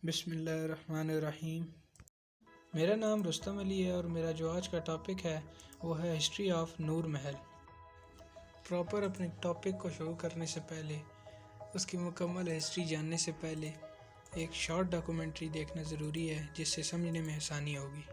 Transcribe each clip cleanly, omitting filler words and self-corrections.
बिस्मिल्लाहिर्रहमानिर्रहीम। मेरा नाम रुस्तम अली है और मेरा जो आज का टॉपिक है वो है history of Noor Mahal. Proper अपने टॉपिक को शुरू करने से पहले, उसकी मुकम्मल हिस्ट्री जानने से पहले एक शॉर्ट डॉक्यूमेंट्री देखना ज़रूरी है जिससे समझने में आसानी होगी।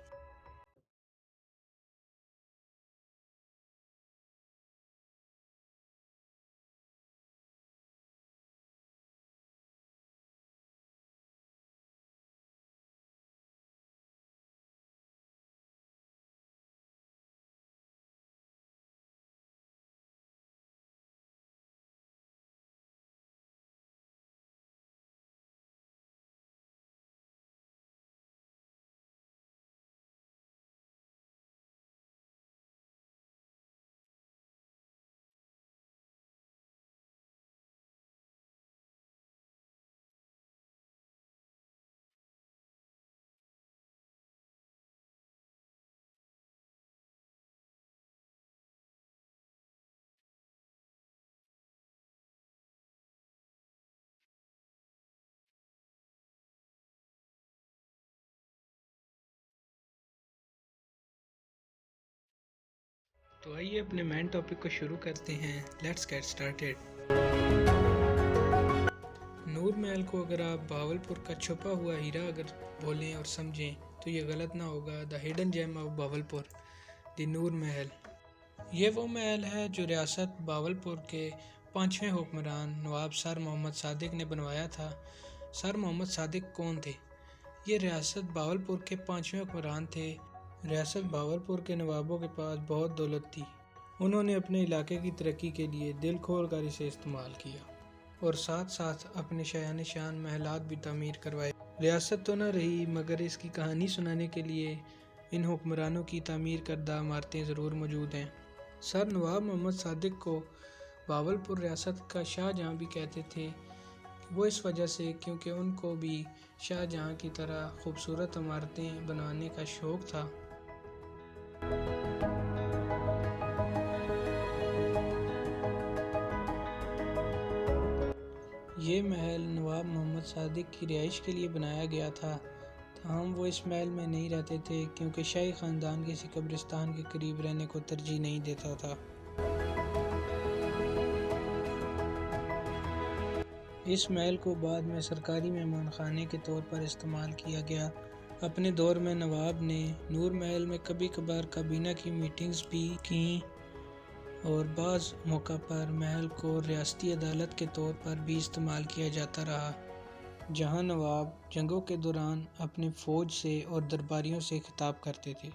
तो आइए अपने मेन टॉपिक को शुरू करते हैं। Let's get started. नूर महल को अगर आप बावलपुर का छुपा हुआ हीरा अगर बोलें और समझें तो ये गलत ना होगा। The hidden gem of Bahawalpur, the Noor Mahal. ये वो महल है जो रियासत बावलपुर के 5वें हुक्मरान नवाब सर मोहम्मद सादिक ने बनवाया था। सर मोहम्मद सादिक कौन थे? ये रियासत बावलपुर के 5वें हुक्मरान थे। रियासत बावलपुर के नवाबों के पास बहुत दौलत थी। उन्होंने अपने इलाके की तरक्की के लिए दिल खोल कर इसे इस्तेमाल किया और साथ साथ अपने शायान शान महलात भी तामीर करवाए। रियासत तो न रही मगर इसकी कहानी सुनाने के लिए इन हुक्मरानों की तामीर करदा इमारतें ज़रूर मौजूद हैं। सर नवाब मोहम्मद सादिक को बावलपुर रियासत का शाहजहाँ भी कहते थे। वो इस वजह से क्योंकि उनको भी शाहजहाँ की तरह खूबसूरत इमारतें बनाने का शौक़ था। ये महल नवाब मोहम्मद सादिक की रिहाइश के लिए बनाया गया था। ताहम वो इस महल में नहीं रहते थे क्योंकि शाही ख़ानदान किसी कब्रिस्तान के करीब रहने को तरजीह नहीं देता था। इस महल को बाद में सरकारी मेहमान खाने के तौर पर इस्तेमाल किया गया। अपने दौर में नवाब ने नूर महल में कभी कभार काबीना की मीटिंग्स भी की और बाज़ मौक़ा पर महल को रियासती अदालत के तौर पर भी इस्तेमाल किया जाता रहा, जहां नवाब जंगों के दौरान अपनी फ़ौज से और दरबारियों से खिताब करते थे।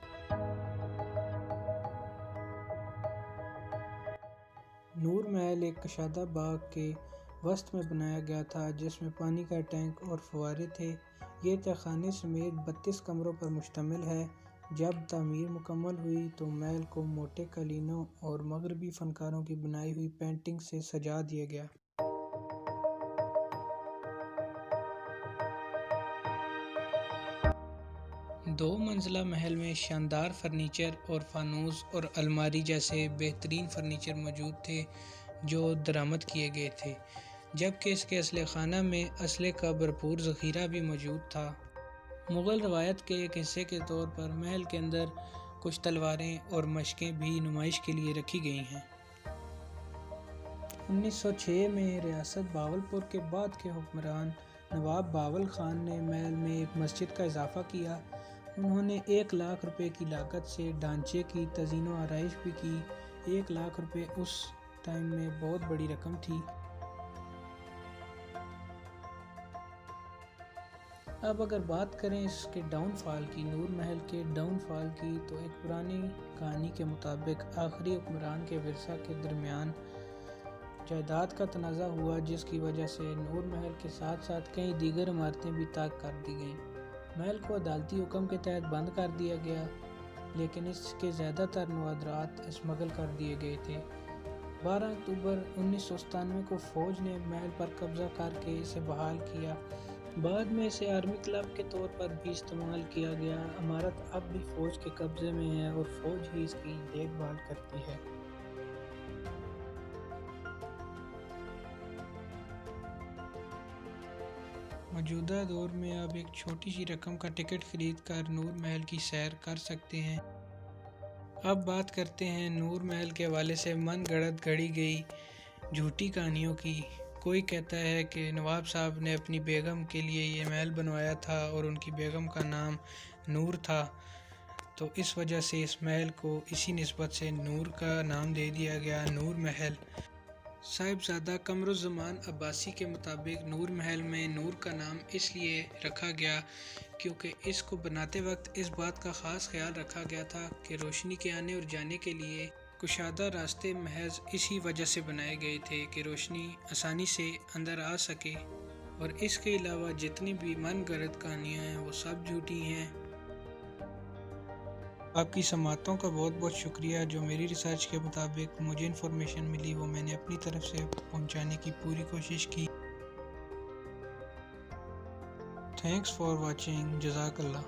नूर महल एक कशादा बाग के वस्त में बनाया गया था जिसमें पानी का टैंक और फव्वारे थे। ये तहखाने समेत 32 कमरों पर मुश्तमिल है। जब तामीर मुकम्मल हुई तो महल को मोटे कालीनों और मगरबी फनकारों की बनाई हुई पेंटिंग से सजा दिया गया। दो मंजिला महल में शानदार फर्नीचर और फानूस और अलमारी जैसे बेहतरीन फर्नीचर मौजूद थे जो दरामद किए गए थे, जबकि इसके असले खाना में असले का भरपूर ज़ख़ीरा भी मौजूद था। मुग़ल रवायत के एक हिस्से के तौर पर महल के अंदर कुछ तलवारें और मशकें भी नुमाइश के लिए रखी गई हैं। 1906 में रियासत बावलपुर के बाद के हुक्मरान नवाब बावल खान ने महल में एक मस्जिद का इजाफ़ा किया। उन्होंने 1 लाख रुपए की लागत से ढांचे की तज़ीन व आराइश भी की। 1 लाख रुपए उस टाइम में बहुत बड़ी रकम थी। अब अगर बात करें इसके डाउनफॉल की, नूर महल के डाउनफॉल की, तो एक पुरानी कहानी के मुताबिक आखिरी हुक्मरान के विरसा के दरमियान जायदाद का तनाज़ा हुआ, जिसकी वजह से नूर महल के साथ साथ कई दीगर इमारतें भी ताक कर दी गईं। महल को अदालती हुक्म के तहत बंद कर दिया गया, लेकिन इसके ज़्यादातर नवादरात स्मगल कर दिए गए थे। 12 अक्टूबर 1997 को फ़ौज ने महल पर कब्ज़ा करके इसे बहाल किया। बाद में इसे आर्मी क्लब के तौर पर भी इस्तेमाल किया गया। इमारत अब भी फ़ौज के कब्ज़े में है और फ़ौज ही इसकी देखभाल करती है। मौजूदा दौर में आप एक छोटी सी रकम का टिकट खरीद कर नूर महल की सैर कर सकते हैं। अब बात करते हैं नूर महल के हवाले से मन गढ़ंत गढ़ी गई झूठी कहानियों की। कोई कहता है कि नवाब साहब ने अपनी बेगम के लिए ये महल बनवाया था और उनकी बेगम का नाम नूर था, तो इस वजह से इस महल को इसी निस्बत से नूर का नाम दे दिया गया, नूर महल। साहिबजादा कमरुज़्ज़मान अब्बासी के मुताबिक नूर महल में नूर का नाम इसलिए रखा गया क्योंकि इसको बनाते वक्त इस बात का ख़ास ख्याल रखा गया था कि रोशनी के आने और जाने के लिए कुशादा रास्ते महज इसी वजह से बनाए गए थे कि रोशनी आसानी से अंदर आ सके। और इसके अलावा जितनी भी मनगढ़ंत कहानियाँ हैं वो सब झूठी हैं। आपकी समातों का बहुत बहुत शुक्रिया। जो मेरी रिसर्च के मुताबिक मुझे इन्फॉर्मेशन मिली वो मैंने अपनी तरफ से पहुंचाने की पूरी कोशिश की। Thanks for watching. जज़ाकल्लाह।